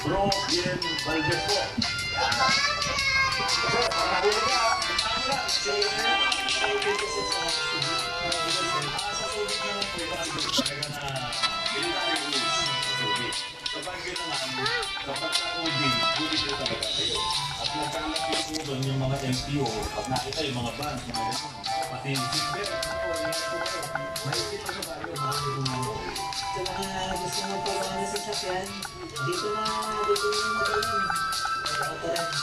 Bro Bien Valdez po. Sir, pakahuli ka. Kapag yun naman, kapag ka-OD, huli ko talaga kayo. At nagkalapit po doon yung mga LTO, pag nakita yung mga band, mga gano'n, pati yung seatbelt, mahigit pa tayo, marami kong mga. Sa mga gusto mo pa mga sasakyan, dito na magaling. Autorens.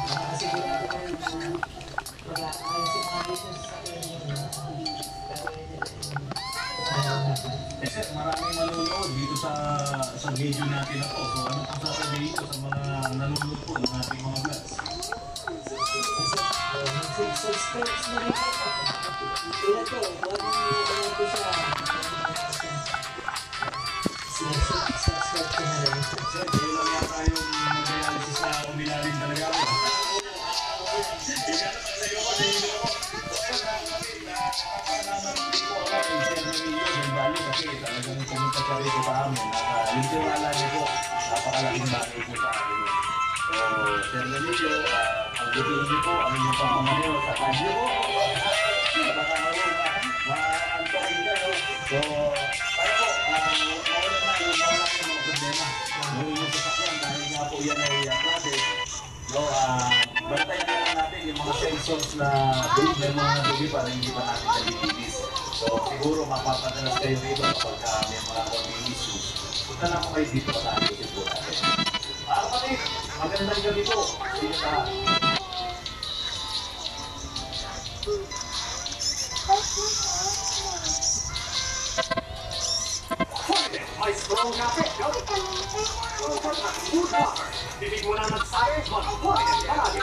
Makakasigurado kayo na mag-aayos yung mga dito sa sasakyan. Eh sir, maraming manonood dito sa video natin na to. So ano pang sasabihin ko sa mga nanonood po ng ating mga vlogs? Mag-subscribe na rin ako. Tulad ko, huwag nang nilagay ko sa subscribe ko na rin. Sir, kayo lang yata yung mag-dialysis na umilalim talaga ako. Hindi ka naman sa'yo ko, hindi ako. Nakakalaman din po ako kay Sir Emilio del Valle kasi talagang pumunta siya rito sa amin. Yung tiwala niyo po, napakalaking bagay po sa amin. So, Sir Emilio, pagbutiin niyo po ang inyong pamamayo sa kanyo po. Maantokin kayo. So, para po, mawala na yung mga problema. Yung sasakyan, dahil nga po yan ay klase. So, bantayan na lang natin yung mga sensors na bilib ng mga dubi para hindi pa natin nabibigis. So, siguro mapapadalas kayo dito kapag may mga konting issues. Punta lang po kayo dito sa atin siguro natin. Kapatid, magandang gabi po. Dito sa may strong cafe. Good water. Hindi mo na nagsabi, mag-point at palagi.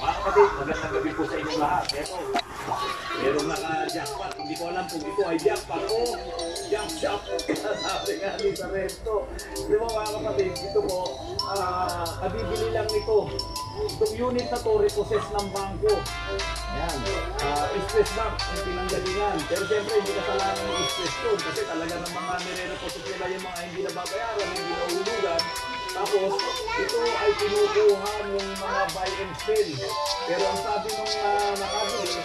Mga kapatid, magandang gabi po sa inyong lahat. Ito, merong naka-jackpot. Hindi ko alam kung ito ay jackpot o jump shop. Sabi nga ni Sarento. Di ba mga kapatid, ito po, kabibili lang ito. Itong unit na to, repossess ng bangko. Ayan. Express Bank, ang pinanggalingan. Pero siyempre, hindi kasalanan ng Express yun. Kasi talaga ng mga nire-repossess nila yung mga hindi nababayaran, hindi nahulugan. Tapos, ito ay kinukuha ng mga buy and sell. Pero ang sabi nung nakabili,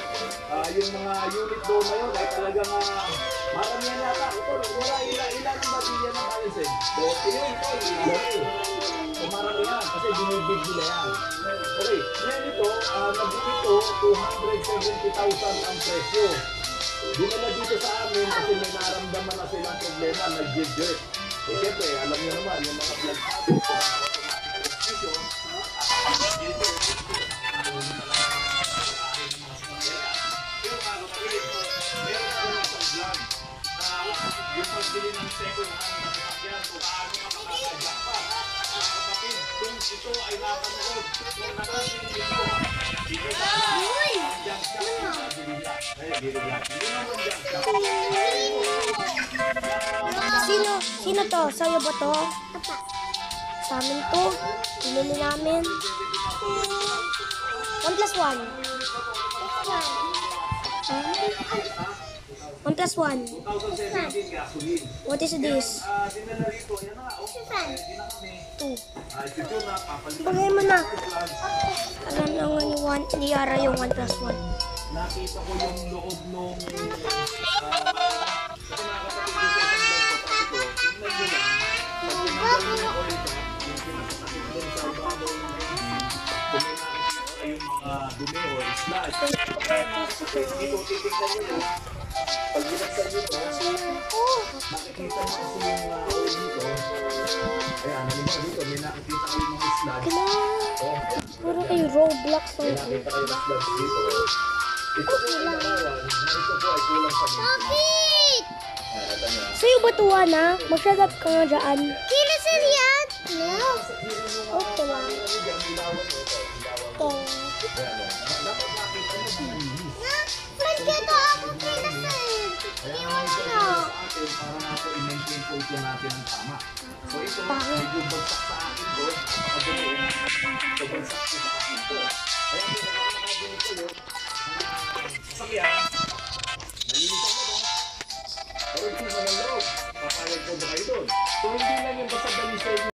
yung mga unit doon na yun ay talagang maramihan yata. Ito, wala ilan ang babilya ng buy and sell. So, yun, so, maramihan kasi binibig nila yan. Okay, ngayon ito, nabili ito, 270,000 ang presyo. Dinala dito sa amin kasi may naramdaman na silang problema, nag-jerk. Eh siyempre, alam niyo naman, yung mga vlog natin, yung mga automatic transmission, yung pagbili ng second hand na sasakyan, kung paano ka makakajak pa. Mga kapatid, kung ito ay napanood, kung nakasin dito, dito sa ang jump shop na binila. Ay, binila. Hindi naman jump shop. Sino to? Sa'yo ba to? Sa amin to. Pinili namin. 1 plus 1. 1 plus 1. 2017 gasoline. What is this? Dinala rito, yan na. 2. Bagay mo na. Alam naman yung 1. Hindi ara yung 1 plus 1. Nakita ko yung loob nung kasi mga kapatid ko sa isang vlog ko, sabi ko, tingnan nyo lang, pag tinanggal nyo yung oil cap, yung pinasakit doon sa ibabaw ng engine, kung may nakikita yung mga dumi o sludge. Dito, titignan nyo lang, pag binagsan nyo to, makikita mo kasi yung oil dito. Ayan, halimbawa dito, may nakikita kayo yung mga sludge. Puro kayo Roblox. May nakita kayo ng sludge dito. Ito po ay nakawan, na ito po ay kulang sa Bakit? Sa'yo ba tuwa na? Mag-shut ka nga dyan. Kila sir yan? No. Okay lang. Ito. Dapat nakita nyo sa Flag ka to ako kila sir. Iwan nyo. para nga po i-maintain po ito natin ang tama. So ito, medyo bagsak sa akin po. Napakagaling. So bagsak po sa akin po. Kaya po nakakagaling po yun. Sasakyan. Nalinisan mo ba? Pero Malala.